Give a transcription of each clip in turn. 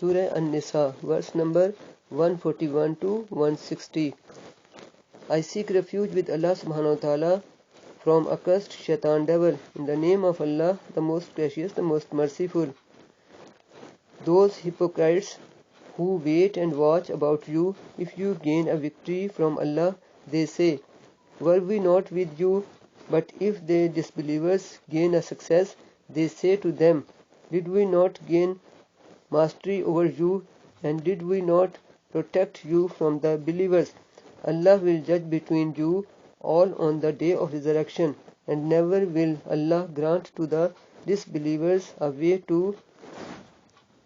Surah An-Nisa, verse number 141 to 160. I seek refuge with Allah subhanahu wa ta'ala from accursed shaitan devil. In the name of Allah, the most gracious, the most merciful. Those hypocrites who wait and watch about you, if you gain a victory from Allah, they say, were we not with you? But if the disbelievers gain a success, they say to them, did we not gain mastery over you, and did we not protect you from the believers? Allah will judge between you all on the day of resurrection, and never will Allah grant to the disbelievers a way to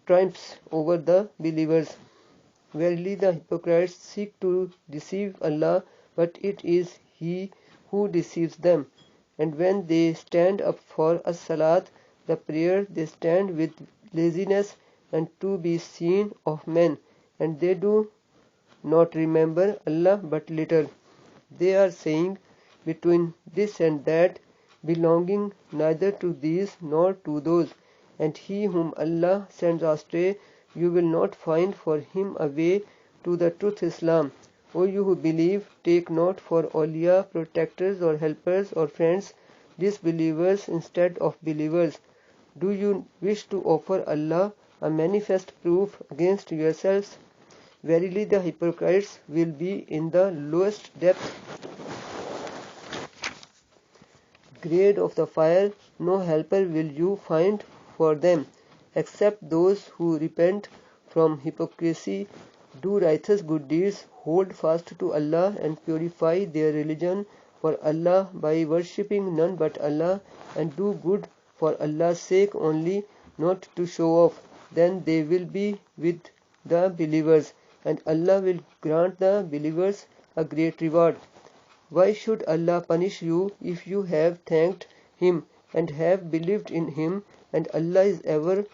triumphs over the believers. Verily the hypocrites seek to deceive Allah, but it is He who deceives them. And when they stand up for as-salat, the prayer, they stand with laziness and to be seen of men, and they do not remember Allah but little. They are saying between this and that, belonging neither to these nor to those. And he whom Allah sends astray, you will not find for him a way to the truth Islam. O you who believe, take not for awliya, protectors or helpers or friends, disbelievers instead of believers. Do you wish to offer Allah a manifest proof against yourselves? Verily the hypocrites will be in the lowest depth grade of the fire. No helper will you find for them, except those who repent from hypocrisy, do righteous good deeds, hold fast to Allah and purify their religion for Allah by worshipping none but Allah, and do good for Allah's sake only, not to show off. Then they will be with the believers, and Allah will grant the believers a great reward. Why should Allah punish you if you have thanked Him and have believed in Him? And Allah is ever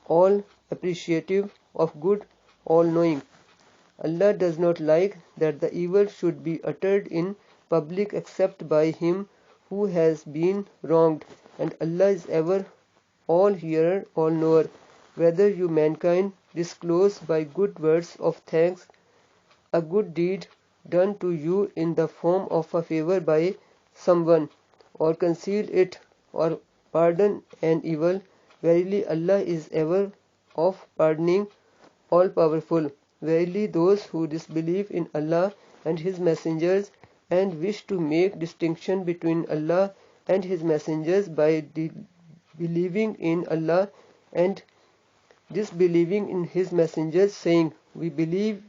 all appreciative of good, all knowing. Allah does not like that the evil should be uttered in public except by him who has been wronged, and Allah is ever all hearer, all knower. Whether you mankind disclose by good words of thanks a good deed done to you in the form of a favor by someone, or conceal it, or pardon an evil, verily Allah is ever of pardoning, all powerful. Verily those who disbelieve in Allah and His messengers and wish to make distinction between Allah and His messengers by believing in Allah and disbelieving in His messengers, saying, we believe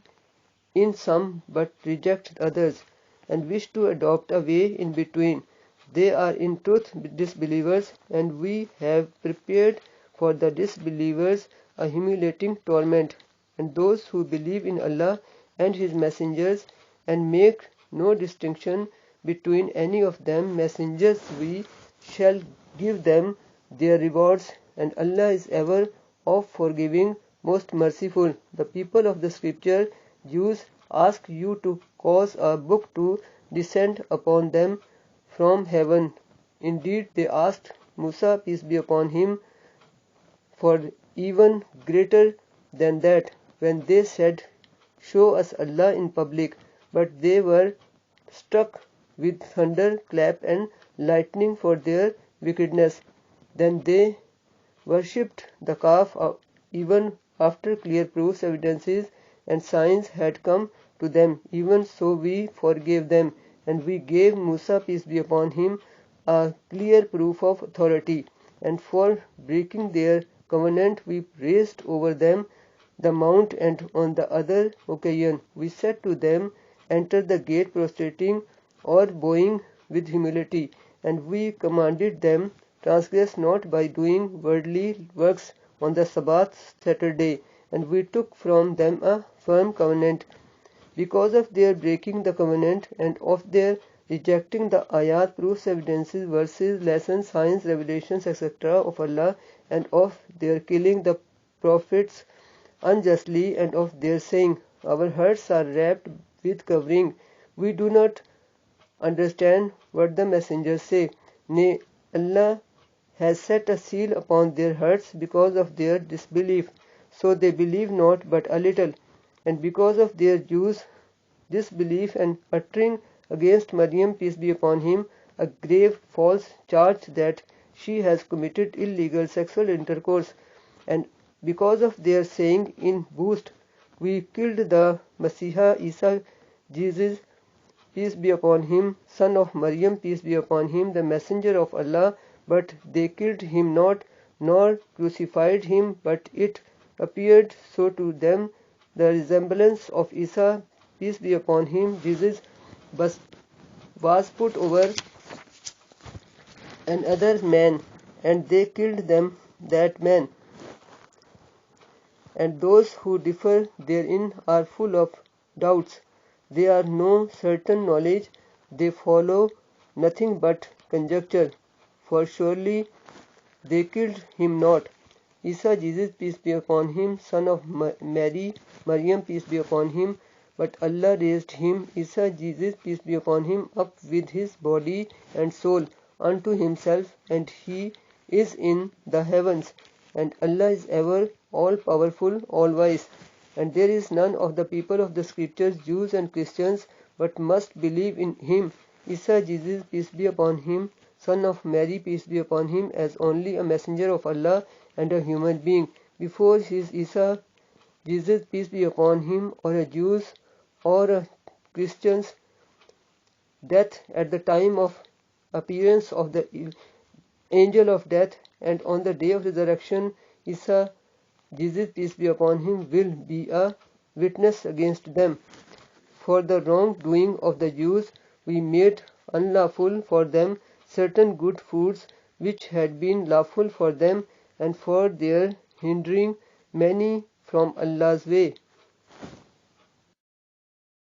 in some but reject others, and wish to adopt a way in between. They are in truth disbelievers, and we have prepared for the disbelievers a humiliating torment. And those who believe in Allah and His messengers and make no distinction between any of them messengers, we shall give them their rewards, and Allah is ever of forgiving, most merciful. The people of the scripture, Jews, ask you to cause a book to descend upon them from heaven. Indeed, they asked Musa, peace be upon him, for even greater than that, when they said, show us Allah in public. But they were struck with thunder, clap and lightning for their wickedness. Then they worshipped the calf even after clear proofs, evidences and signs had come to them. Even so we forgave them, and we gave Musa, peace be upon him, a clear proof of authority. And for breaking their covenant we raised over them the mount, and on the other occasion we said to them, enter the gate prostrating or bowing with humility. And we commanded them, transgress not by doing worldly works on the Sabbath Saturday. And we took from them a firm covenant. Because of their breaking the covenant and of their rejecting the ayat, proofs, evidences, verses, lessons, signs, revelations, etc. of Allah, and of their killing the prophets unjustly, and of their saying, our hearts are wrapped with covering, we do not understand what the messengers say. Nay, Allah has set a seal upon their hearts because of their disbelief. so they believe not but a little. And because of their Jews' disbelief and uttering against Maryam, peace be upon him, a grave false charge that she has committed illegal sexual intercourse, and because of their saying in boast, we killed the Messiah Isa, Jesus, peace be upon him, son of Maryam, peace be upon him, the messenger of Allah, but they killed him not, nor crucified him, but it appeared so to them the resemblance of Isa, peace be upon him, Jesus, was put over another man, and they killed them that man. And those who differ therein are full of doubts. They are no certain knowledge, they follow nothing but conjecture. For surely they killed him not. Isa, Jesus, peace be upon him, son of Mary, Maryam, peace be upon him, but Allah raised him, Isa, Jesus, peace be upon him, up with his body and soul unto himself, and he is in the heavens, and Allah is ever all-powerful, all-wise. And there is none of the people of the scriptures, Jews and Christians, but must believe in him, Isa, Jesus, peace be upon him, son of Mary, peace be upon him, as only a messenger of Allah and a human being. Before his Isa, Jesus, peace be upon him, or a Jews or a Christians, death at the time of appearance of the angel of death, and on the day of resurrection, Isa, Jesus, peace be upon him, will be a witness against them. For the wrongdoing of the Jews, we made unlawful for them certain good foods which had been lawful for them, and for their hindering many from Allah's way.